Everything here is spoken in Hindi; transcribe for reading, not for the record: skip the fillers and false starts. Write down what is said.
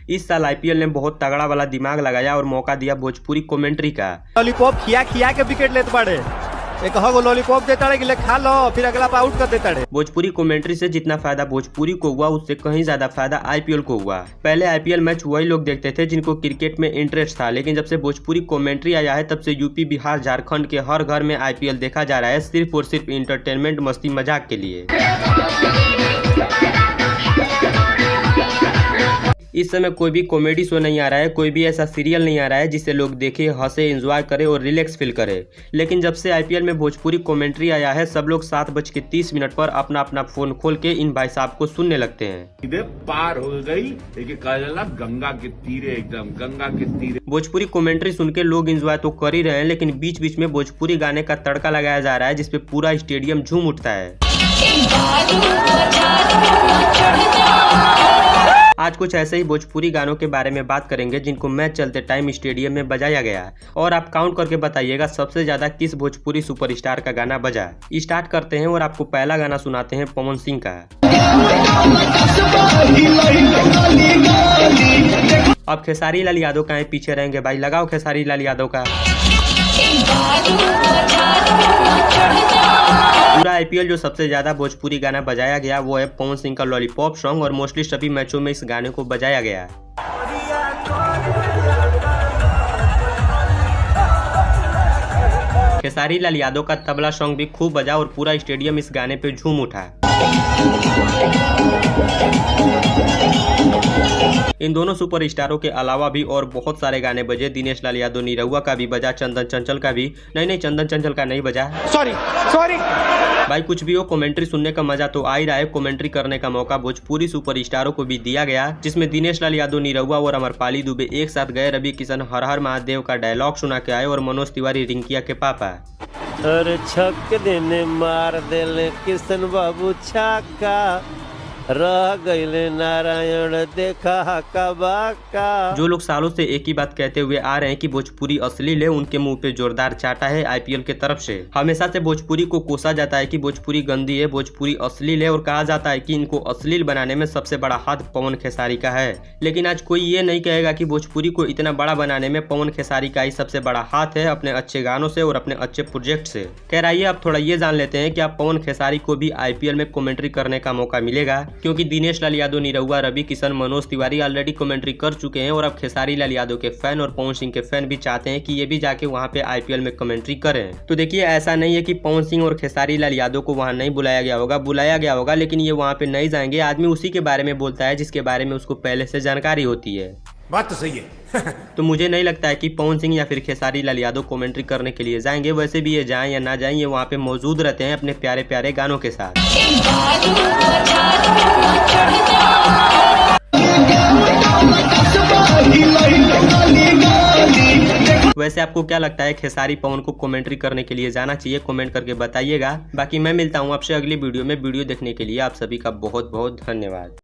इस साल आईपीएल ने बहुत तगड़ा वाला दिमाग लगाया और मौका दिया भोजपुरी कमेंट्री का। लॉलीपॉप खिया खिया के विकेट लेते बड़े, एक हो लॉलीपॉप देता रहे कि खा लो फिर अगला पे आउट कर देता रहे। भोजपुरी कमेंट्री से जितना फायदा भोजपुरी को हुआ उससे कहीं ज्यादा फायदा आईपीएल को हुआ। पहले आईपीएल मैच वही लोग देखते थे जिनको क्रिकेट में इंटरेस्ट था, लेकिन जब से भोजपुरी कमेंट्री आया है तब से यूपी, बिहार, झारखंड के हर घर में आईपीएल देखा जा रहा है, सिर्फ और सिर्फ इंटरटेनमेंट, मस्ती मजाक के लिए। इस समय कोई भी कॉमेडी शो नहीं आ रहा है, कोई भी ऐसा सीरियल नहीं आ रहा है जिसे लोग देखे, हंसे, एंजॉय करे और रिलैक्स फील करे। लेकिन जब से आईपीएल में भोजपुरी कमेंट्री आया है, सब लोग 7:30 पर अपना अपना फोन खोल के इन भाई साहब को सुनने लगते हैं। पार हो गई गंगा के तीरे, एकदम गंगा के तीरे। भोजपुरी कमेंट्री सुन के लोग एंजॉय तो कर ही रहे हैं, लेकिन बीच बीच में भोजपुरी गाने का तड़का लगाया जा रहा है जिसपे पूरा स्टेडियम झूम उठता है। आज कुछ ऐसे ही भोजपुरी गानों के बारे में बात करेंगे जिनको मैच चलते टाइम स्टेडियम में बजाया गया, और आप काउंट करके बताइएगा सबसे ज्यादा किस भोजपुरी सुपरस्टार का गाना बजा। स्टार्ट करते हैं और आपको पहला गाना सुनाते हैं पवन सिंह का। अब खेसारी लाल यादव का पीछे रहेंगे भाई, लगाओ खेसारी लाल यादव का। पूरा आईपीएल जो सबसे ज्यादा भोजपुरी गाना बजाया गया वो है पवन सिंह का लॉलीपॉप सॉन्ग, और मोस्टली सभी मैचों में इस गाने को बजाया गया। खेसारी लाल यादव का तबला सॉन्ग भी खूब बजा और पूरा स्टेडियम इस गाने पे झूम उठा। इन दोनों सुपरस्टारों के अलावा भी और बहुत सारे गाने बजे। दिनेश लाल यादव निरहुआ का भी बजा, चंदन चंचल का भी, नहीं चंदन चंचल का नहीं बजा, सॉरी भाई। कुछ भी हो, कमेंट्री सुनने का मजा तो आ ही रहा है। कमेंट्री करने का मौका भोजपुरी सुपरस्टारों को भी दिया गया, जिसमें दिनेश लाल यादव निरहुआ और अमरपाली दुबे एक साथ गए। रवि किशन हर हर महादेव का डायलॉग सुना के आए और मनोज तिवारी रिंकिया के पापा। अरे छक्के देने मार देले किशन बाबू छक्का, रह गईले नारायण देखा का। जो लोग सालों से एक ही बात कहते हुए आ रहे हैं कि भोजपुरी अश्लील है, उनके मुंह पे जोरदार चाटा है आईपीएल के तरफ से। हमेशा से भोजपुरी को कोसा जाता है कि भोजपुरी गंदी है, भोजपुरी अश्लील है, और कहा जाता है कि इनको अश्लील बनाने में सबसे बड़ा हाथ पवन खेसारी का है। लेकिन आज कोई ये नहीं कहेगा कि भोजपुरी को इतना बड़ा बनाने में पवन खेसारी का ही सबसे बड़ा हाथ है, अपने अच्छे गानों से और अपने अच्छे प्रोजेक्ट से। कह रही है, अब थोड़ा ये जान लेते हैं कि आप पवन खेसारी को भी आईपीएल में कमेंट्री करने का मौका मिलेगा, क्योंकि दिनेश लाल यादव निरहुआ, रवि किशन, मनोज तिवारी ऑलरेडी कमेंट्री कर चुके हैं, और अब खेसारी लाल यादव के फैन और पवन सिंह के फैन भी चाहते हैं कि ये भी जाके वहाँ पे आईपीएल में कमेंट्री करें। तो देखिए, ऐसा नहीं है कि पवन सिंह और खेसारी लाल यादव को वहाँ नहीं बुलाया गया होगा, बुलाया गया होगा, लेकिन ये वहाँ पे नहीं जाएंगे। आदमी उसी के बारे में बोलता है जिसके बारे में उसको पहले से जानकारी होती है। बात तो सही है। तो मुझे नहीं लगता है कि पवन सिंह या फिर खेसारी लाल यादव कमेंट्री करने के लिए जाएंगे। वैसे भी ये जाएं या ना जाएं, ये वहाँ पे मौजूद रहते हैं अपने प्यारे प्यारे गानों के साथ। वैसे आपको क्या लगता है, खेसारी पवन को कमेंट्री करने के लिए जाना चाहिए? कमेंट करके बताइएगा। बाकी मैं मिलता हूँ आपसे अगली वीडियो में। वीडियो देखने के लिए आप सभी का बहुत बहुत धन्यवाद।